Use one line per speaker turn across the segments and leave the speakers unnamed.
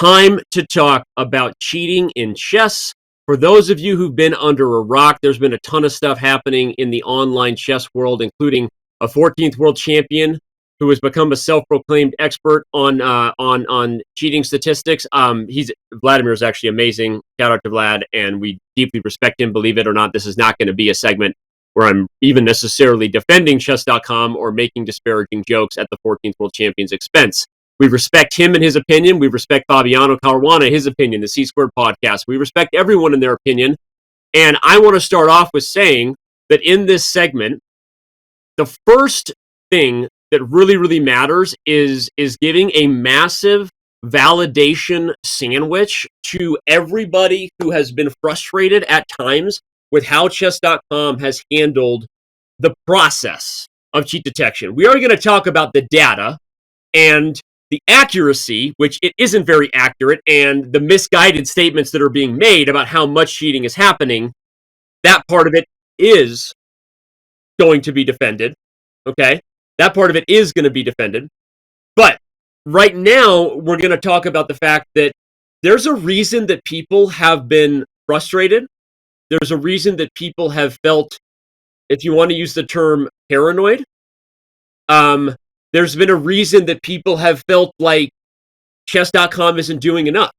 time to talk about cheating in chess. For those of you who've been under a rock, there's been a ton of stuff happening in the online chess world, including a 14th world champion who has become a self-proclaimed expert on cheating statistics. Vladimir is actually amazing. Shout out to Vlad, and we deeply respect him. Believe it or not, this is not going to be a segment where I'm even necessarily defending Chess.com or making disparaging jokes at the 14th world champion's expense. We respect him and his opinion. We respect Fabiano Caruana, his opinion, the C-Squared podcast. We respect everyone in their opinion. And I want to start off with saying that in this segment, the first thing that really, really matters is giving a massive validation sandwich to everybody who has been frustrated at times with how Chess.com has handled the process of cheat detection. We are going to talk about the data and the accuracy, which it isn't very accurate, and the misguided statements that are being made about how much cheating is happening. That part of it is going to be defended, okay? That part of it is going to be defended. But right now, we're going to talk about the fact that there's a reason that people have been frustrated. There's a reason that people have felt, if you want to use the term, paranoid. There's been a reason that people have felt like Chess.com isn't doing enough.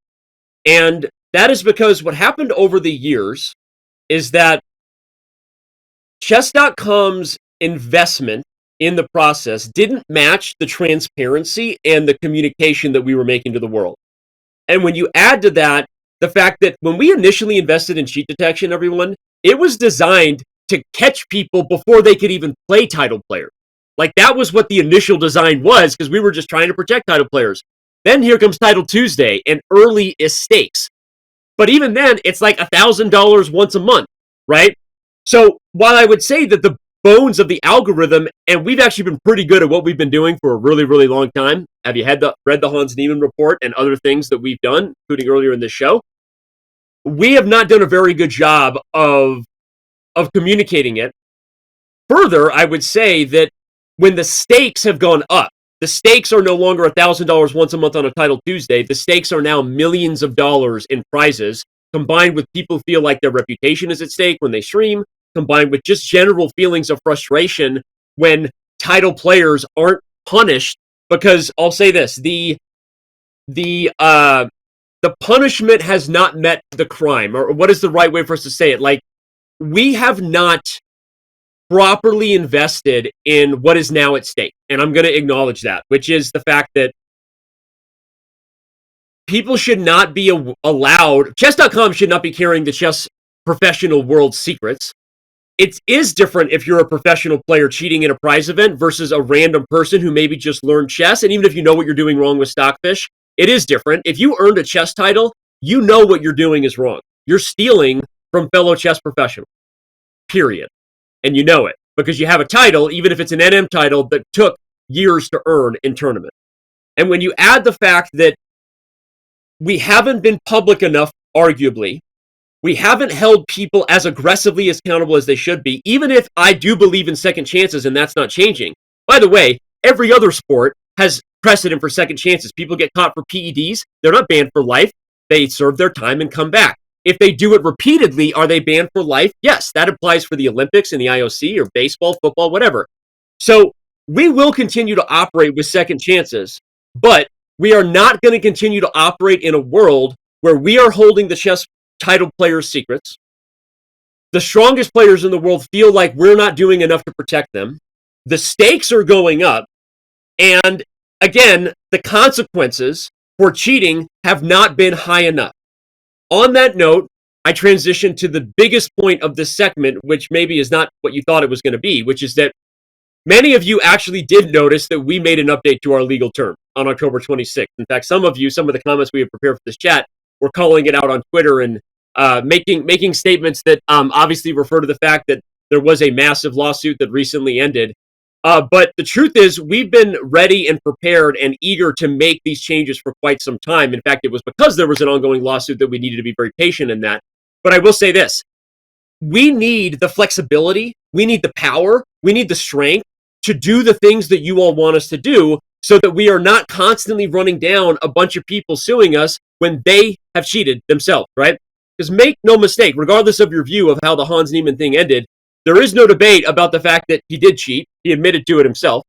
And that is because what happened over the years is that Chess.com's investment in the process didn't match the transparency and the communication that we were making to the world. And when you add to that the fact that when we initially invested in cheat detection, everyone, it was designed to catch people before they could even play title players. Like, that was what the initial design was, because we were just trying to protect title players. Then here comes Title Tuesday, and early is stakes. But even then, it's like $1,000 once a month, right? So while I would say that the bones of the algorithm, and we've actually been pretty good at what we've been doing for a really, really long time. Have you read the Hans Niemann report and other things that we've done, including earlier in this show? We have not done a very good job of communicating it. Further, I would say that when the stakes have gone up, the stakes are no longer $1,000 once a month on a Title Tuesday. The stakes are now millions of dollars in prizes, combined with people who feel like their reputation is at stake when they stream, combined with just general feelings of frustration when title players aren't punished. Because I'll say this, the punishment has not met the crime, or what is the right way for us to say it? Like, we have not properly invested in what is now at stake. And I'm going to acknowledge that, which is the fact that people should not be allowed, Chess.com should not be carrying the chess professional world's secrets. It is different if you're a professional player cheating in a prize event versus a random person who maybe just learned chess. And even if you know what you're doing wrong with Stockfish, it is different. If you earned a chess title, you know what you're doing is wrong. You're stealing from fellow chess professionals, period. And you know it because you have a title, even if it's an NM title that took years to earn in tournament. And when you add the fact that we haven't been public enough, arguably, we haven't held people as aggressively accountable as they should be, even if I do believe in second chances, and that's not changing. By the way, every other sport has precedent for second chances. People get caught for PEDs. They're not banned for life. They serve their time and come back. If they do it repeatedly, are they banned for life? Yes, that applies for the Olympics and the IOC or baseball, football, whatever. So we will continue to operate with second chances, but we are not going to continue to operate in a world where we are holding the chess title players' secrets. The strongest players in the world feel like we're not doing enough to protect them. The stakes are going up. And again, the consequences for cheating have not been high enough. On that note, I transition to the biggest point of this segment, which maybe is not what you thought it was going to be, which is that many of you actually did notice that we made an update to our legal term on October 26th. In fact, some of the comments we have prepared for this chat were calling it out on Twitter and making statements that obviously refer to the fact that there was a massive lawsuit that recently ended. But the truth is, we've been ready and prepared and eager to make these changes for quite some time. In fact, it was because there was an ongoing lawsuit that we needed to be very patient in that. But I will say this, we need the flexibility, we need the power, we need the strength to do the things that you all want us to do so that we are not constantly running down a bunch of people suing us when they have cheated themselves, right? Because make no mistake, regardless of your view of how the Hans Niemann thing ended, there is no debate about the fact that he did cheat. He admitted to it himself.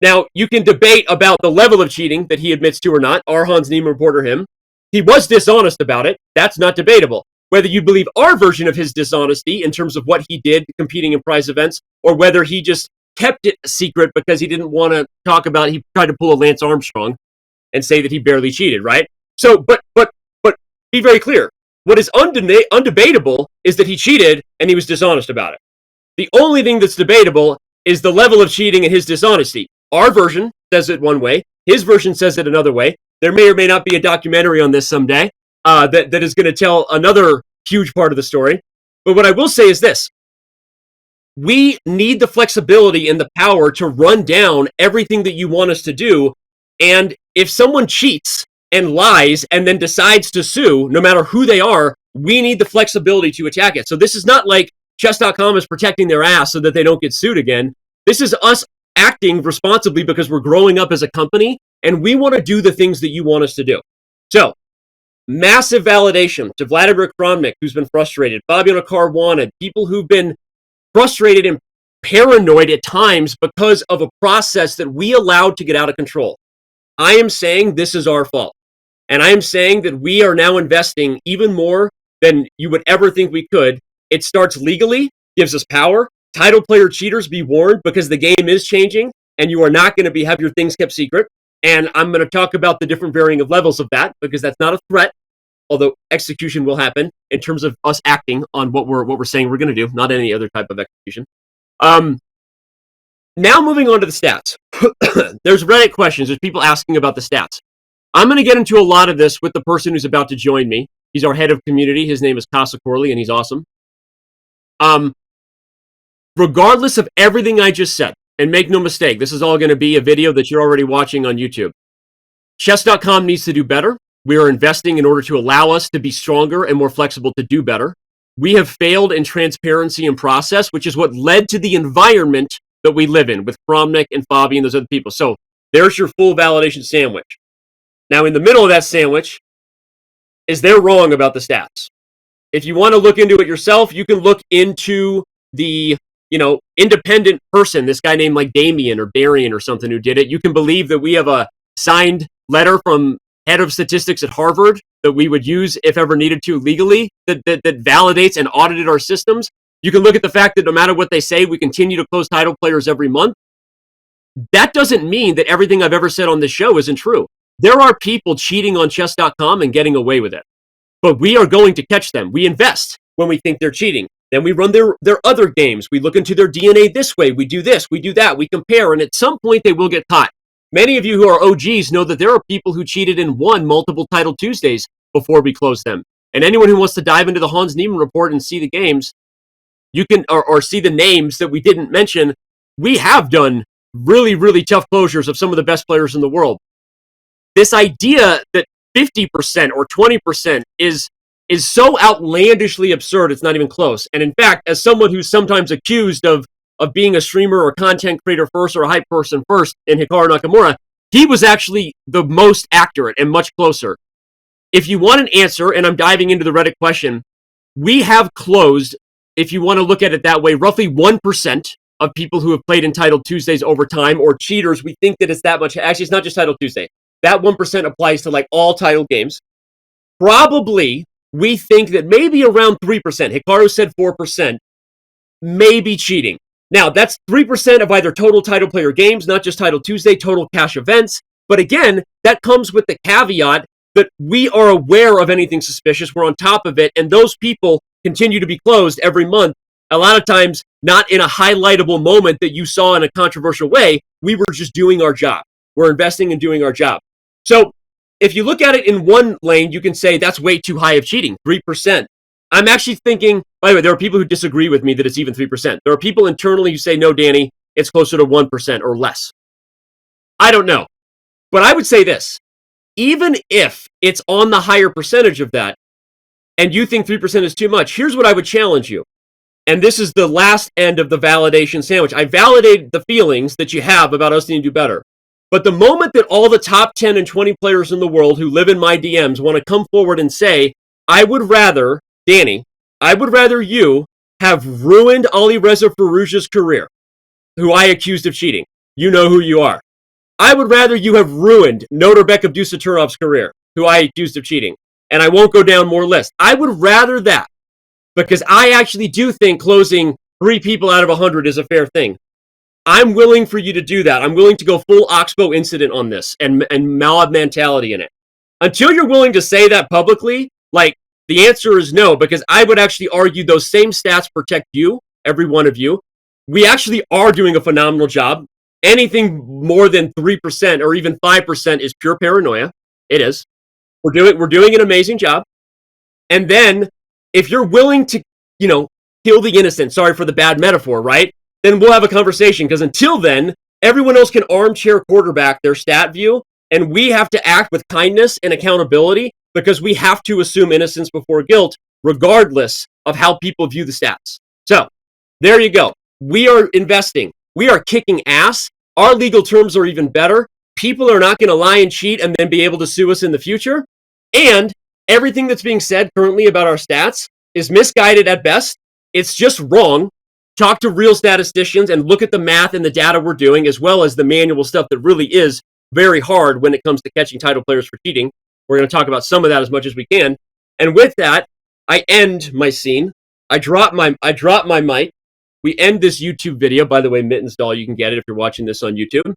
Now, you can debate about the level of cheating that he admits to or not. Our Hans Niemann report or him. He was dishonest about it. That's not debatable. Whether you believe our version of his dishonesty in terms of what he did competing in prize events, or whether he just kept it a secret because he didn't want to talk about it. He tried to pull a Lance Armstrong and say that he barely cheated, right? So, but be very clear. What is undebatable is that he cheated and he was dishonest about it. The only thing that's debatable is the level of cheating and his dishonesty. Our version says it one way. His version says it another way. There may or may not be a documentary on this someday that is going to tell another huge part of the story. But what I will say is this. We need the flexibility and the power to run down everything that you want us to do. And if someone cheats and lies and then decides to sue, no matter who they are, we need the flexibility to attack it. So this is not like Chess.com is protecting their ass so that they don't get sued again. This is us acting responsibly because we're growing up as a company and we want to do the things that you want us to do. So, massive validation to Vladimir Kramnik, who's been frustrated, Fabiano Caruana, people who've been frustrated and paranoid at times because of a process that we allowed to get out of control. I am saying this is our fault. And I am saying that we are now investing even more than you would ever think we could. It starts legally, gives us power. Title player cheaters, be warned, because the game is changing and you are not going to have your things kept secret. And I'm going to talk about the different varying of levels of that because that's not a threat, although execution will happen in terms of us acting on what we're saying we're going to do, not any other type of execution. Now moving on to the stats. There's Reddit questions. There's people asking about the stats. I'm going to get into a lot of this with the person who's about to join me. He's our head of community. His name is Casa Corley, and he's awesome. Regardless of everything I just said, and make no mistake, this is all going to be a video that you're already watching on YouTube. Chess.com needs to do better. We are investing in order to allow us to be stronger and more flexible to do better. We have failed in transparency and process, which is what led to the environment that we live in with Kramnik and Fabi and those other people. So there's your full validation sandwich. Now, in the middle of that sandwich is they're wrong about the stats. If you want to look into it yourself, you can look into the independent person, this guy named like Damien or Darian or something who did it. You can believe that we have a signed letter from head of statistics at Harvard that we would use if ever needed to legally that validates and audited our systems. You can look at the fact that no matter what they say, we continue to close title players every month. That doesn't mean that everything I've ever said on this show isn't true. There are people cheating on Chess.com and getting away with it. But we are going to catch them. We invest when we think they're cheating. Then we run their other games. We look into their DNA this way. We do this. We do that. We compare. And at some point, they will get caught. Many of you who are OGs know that there are people who cheated and won multiple Title Tuesdays before we closed them. And anyone who wants to dive into the Hans Niemann report and see the games, you can, or see the names that we didn't mention. We have done really, really tough closures of some of the best players in the world. This idea that 50% or 20% is so outlandishly absurd, it's not even close. And in fact, as someone who's sometimes accused of being a streamer or content creator first or a hype person first in Hikaru Nakamura, he was actually the most accurate and much closer. If you want an answer, and I'm diving into the Reddit question, we have closed, if you want to look at it that way, roughly 1% of people who have played in Title Tuesdays over time, or cheaters. We think that it's that much. Actually, it's not just Title Tuesday. That 1% applies to like all title games. Probably, we think that maybe around 3%, Hikaru said 4%, may be cheating. Now, that's 3% of either total title player games, not just Title Tuesday, total cash events. But again, that comes with the caveat that we are aware of anything suspicious. We're on top of it. And those people continue to be closed every month. A lot of times, not in a highlightable moment that you saw in a controversial way. We were just doing our job. We're investing in doing our job. So if you look at it in one lane, you can say that's way too high of cheating, 3%. I'm actually thinking, by the way, there are people who disagree with me that it's even 3%. There are people internally who say, no, Danny, it's closer to 1% or less. I don't know. But I would say this, even if it's on the higher percentage of that, and you think 3% is too much, here's what I would challenge you. And this is the last end of the validation sandwich. I validate the feelings that you have about us needing to do better. But the moment that all the top 10 and 20 players in the world who live in my DMs want to come forward and say, I would rather, Danny, I would rather you have ruined Ali Reza Farouja's career, who I accused of cheating. You know who you are. I would rather you have ruined Norbek Abdusaturov's career, who I accused of cheating. And I won't go down more lists. I would rather that, because I actually do think closing 3 people out of 100 is a fair thing. I'm willing for you to do that. I'm willing to go full Oxbow incident on this and mob mentality in it. Until you're willing to say that publicly, like, the answer is no, because I would actually argue those same stats protect you, every one of you. We actually are doing a phenomenal job. Anything more than 3% or even 5% is pure paranoia. It is. We're doing an amazing job. And then if you're willing to, kill the innocent, sorry for the bad metaphor, right? Then we'll have a conversation, because until then, everyone else can armchair quarterback their stat view, and we have to act with kindness and accountability, because we have to assume innocence before guilt, regardless of how people view the stats. So, there you go. We are investing. We are kicking ass. Our legal terms are even better. People are not going to lie and cheat and then be able to sue us in the future. And everything that's being said currently about our stats is misguided at best. It's just wrong. Talk to real statisticians and look at the math and the data we're doing, as well as the manual stuff that really is very hard when it comes to catching title players for cheating. We're going to talk about some of that as much as we can. And with that, I end my scene. I drop my mic. We end this YouTube video. By the way, Mittens Doll, you can get it if you're watching this on YouTube.